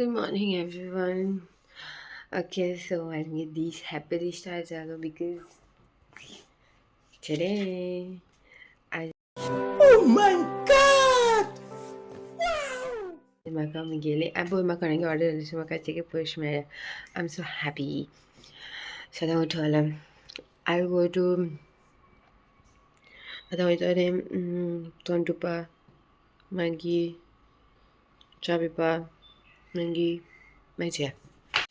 Good morning, everyone. Okay, so I'll get these happily start because today I म्हाका म्हगेले पळय म्हाका कोणागे order दिली म्हाका तेगे पयशे मेळ्ळे. I'm so happy. सदां उठवला I'll go to आतां वयतलें तोंड धुवपा मागीर च्या पिवपा मागीर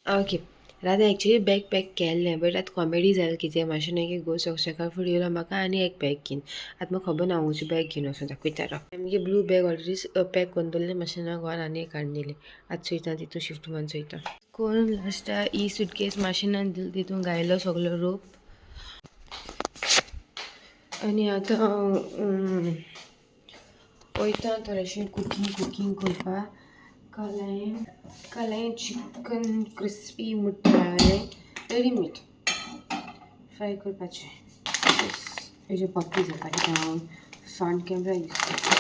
ओके राती एक्चुअली बॅग पॅक केल्लें बट आतां कॉमेडी जालें कितें मातशें न्ही गो सकाळ फुडें येयलो म्हाका आनी एक बॅग घेवन आतां म्हाका खबर ना हांव वचूं बॅग घेवन वचूं दाखयता राव आमगे ब्लू बॅग ऑलरेडी पॅक करून दवरलें मातशें ना गोवान आनी एक हाडून दिलें आतां चोयता तितून शिफ्ट मारून चोयता कोण लास्टा ही सुटकेस माशिनान तितून घायलो सगलो रोप आनी आतां हांव वयता थोडेंशें कुकींग करपा कालायें चिकन क्रिस्पी मुट्टालें रेडीमेड फ्राय करपाचें हेजे पप्पी जाता कित्याक हांव फ्रंट कॅमेरा यूज करता.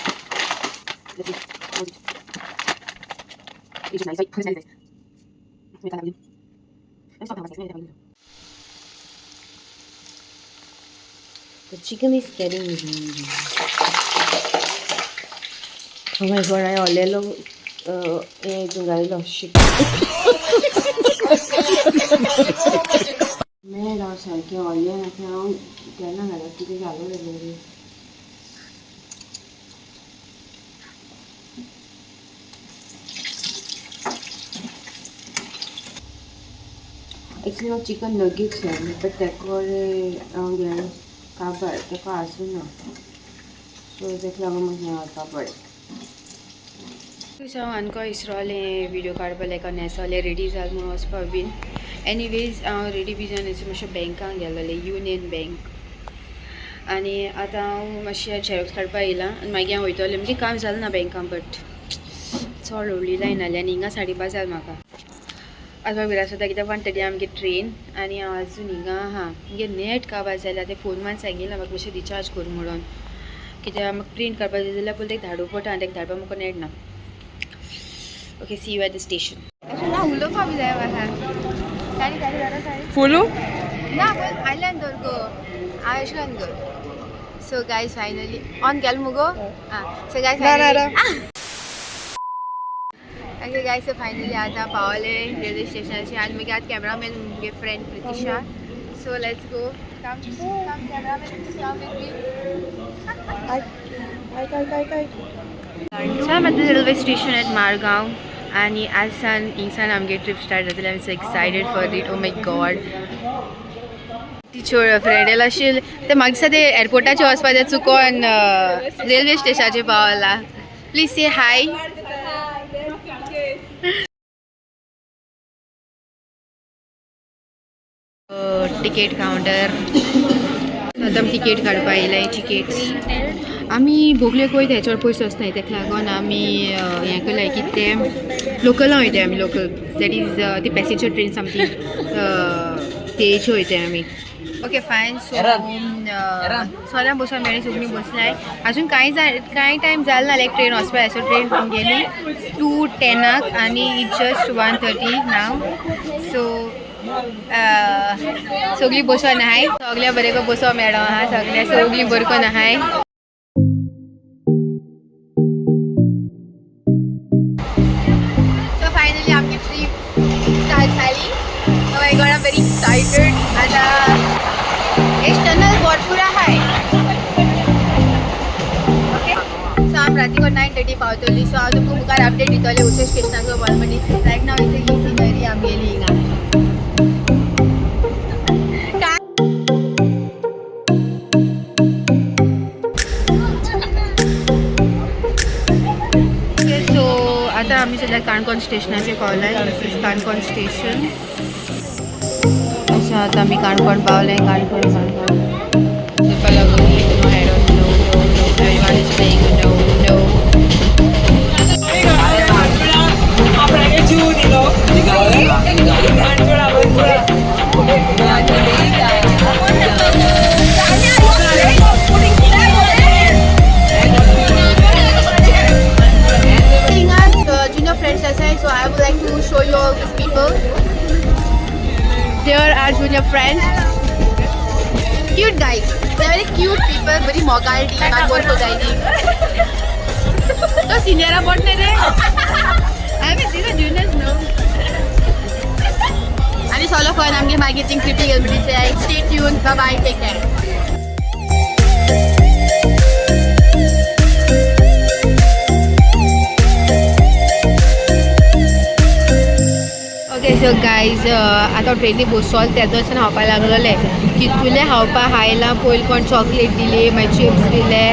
The chicken is getting really. Oh my god, I olelo हितून घायलो शिट मेळ हांव सारकें ऑलियन आतां हांव केन्ना घालप कितें घालूं रे एक्चुअली हांव चिकन नगेट्स घातले बट तेका हांव घेवन काबार तेका आसूना सो तेका लागून म्हाका घालपा पडलें. हांव आमकां इसरोलें विडियो काडपा लायक हांव न्हेसोलें रेडी जालें म्हणून वचपा बीन एनीवेज हांव रेडी बी जावन मातशें बँकाक गेलोलें युनियन बँक आनी आतां हांव मातशें झेरॉक्स काडपा येयलां आनी मागीर हांव वयतलें म्हणजे काम जालें ना बँकान बट चड व्हडली लायन आहली आनी हिंगा 5:30 जाल म्हाका आतां भिरास जाता कित्याक 1:30 आमगे ट्रेन आनी हांव आजून हिंगा आहा म्हणजे नेट काबार जाल्यार ते फोन मान सांगिल्लें म्हाका मातशें रिचार्ज कर म्हणून कित्याक म्हाका प्रिंट काडपा जाय जाल्यार पयलीं तेका धाडूं पडटा आनी तेका धाडपा म्हाका नेट ना. Okay see you at the station. उलोवपा बी जाय म्हाका फुलू ना आयल्यान दवर गो हांव अशें करून गो सो गायज फायनली ऑन केल मुगो so guys okay guys so finally आतां पावले रेल्वे स्टेशनाचेर आनी मागीर आतां कॅमेरामॅन मुगे friend Pritisha so let's go come cameraman come so आम आतां रेल्वे स्टेशन एट मारगांव आनी आज सान हिंगसान आमगे ट्रीप स्टार्ट जातली I am so excited for it oh my god ती फ्रेंड येयला आशिल्ली ते म्हाका दिसता ते एअरपोर्टाचेर वचपा ते चुकोन रेल्वे स्टेशनाचेर पावला प्लीज से हाय टिकेट काउंटर आतां टिकेट काडपा येयलाय टिकेट्स आमी भोगले वयता हेचेर पयसो वचनाय तेका लागून आमी हें केलाय की ते लोकलां वयताय आमी लोकल दॅट इज ती पॅसेंजर ट्रेन सामथींग तेचे वयताय आमी ओके फायन सो सोऱ्यां बसोन मेळ्ळी सगळीं बसलाय आजून कांय टायम जाल ना लायक ट्रेन वचपा सो ट्रेन गेली 2:10 आनी इट्स जस्ट 1:30 नाव सो सगळीं बसोन आहाय सगळ्या बरें बसो मेळो आहा सगळ्या सगळीं बरकोन आहाय सो फायनली आमची ट्रीप स्टार्ट जाली my God I am very excited आतां एक्सटर्नल भरपूर आहाय ओके सो आम रातीको 9:30 पावतली सो हांव तुमकां मुखार अपडेट दितलें उच्च स्टेशनाचो बॉलमनी रायट नाव इज अ सिनरी आमगेली हिंगा आतां आमी सद्या काणकोण स्टेशनाचेर पावलाय काणकोण स्टेशन अशें आतां आमी काणकोण पावले काणकोण ताका लागून I don't know everyone is saying no friends aside, so I would like to here are junior friends. Cute guys. They're very cute people. Very mogality. Not bored to die. So senior are bored nahi. I mean, these are juniors, no. And it's all of fun. I'm getting creepy. Stay tuned. Bye bye. Take care. Okay so guys आतां trainee Basol तेदोच हांवपा लागलोलें कितुले हांवपा हायला पयलीं कोण chocolate दिली मागीर chips दिले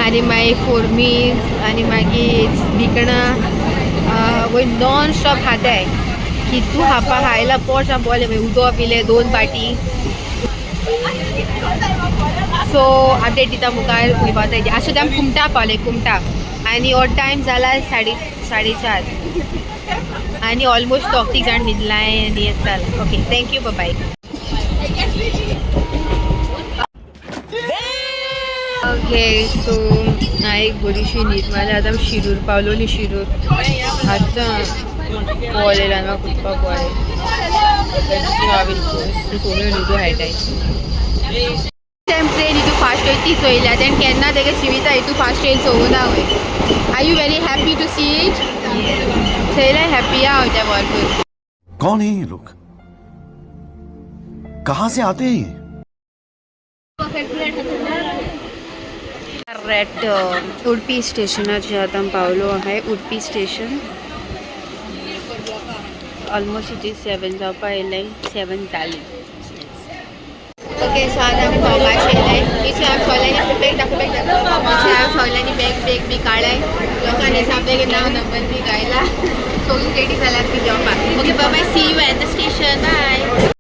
आनी मागीर फोर्मीस आनी मागीर भिकणां वय नॉन स्टॉप खाताय कितू हांवपा हायला पोट बोले मागीर उदक पिले 2 पाटी सो अपडेट दिता मुखार खंय पावता आसूं आमी कुमटा पावले कुमटा आनी हो टायम जाला 4:30 आणि ऑलमोस्ट 30 जाण न्हिदलाय आनी आसा okay thank you bye okay so हांव एक बरीशी न्हीद मारली आतां शिरूर पावलोली शिरूर आतां कॉलेजान म्हाका उठपाक बरें सगळ्यो न्हिदो हायटाय ट्रेन हितू फास्ट वय ती चोयल्या तेणें केन्ना तेका चिविता हितू फास्ट ट्रेन चोवूना why are you very happy to see it चयल्या हॅपी हांव त्या भरपूर कौन है ये लोग कहाँ से आते हैं ये रेट उडपी स्टेशनाचेर आतां पावलो आहाय Udupi station almost it is 7 जावपा येयलें 7 जाली ओके सो आतां आमी भोंवपाक येयलाय इथे हांव सगळ्यांनी बॅग दाखोवपाक हांव सगळ्यांनी बॅग बी काडलाय लोकांनी आपल्यागे नांव नंबर बी घायला सगळीं रेडी जाल्यात बी जेवपाक okay bye see you at the station bye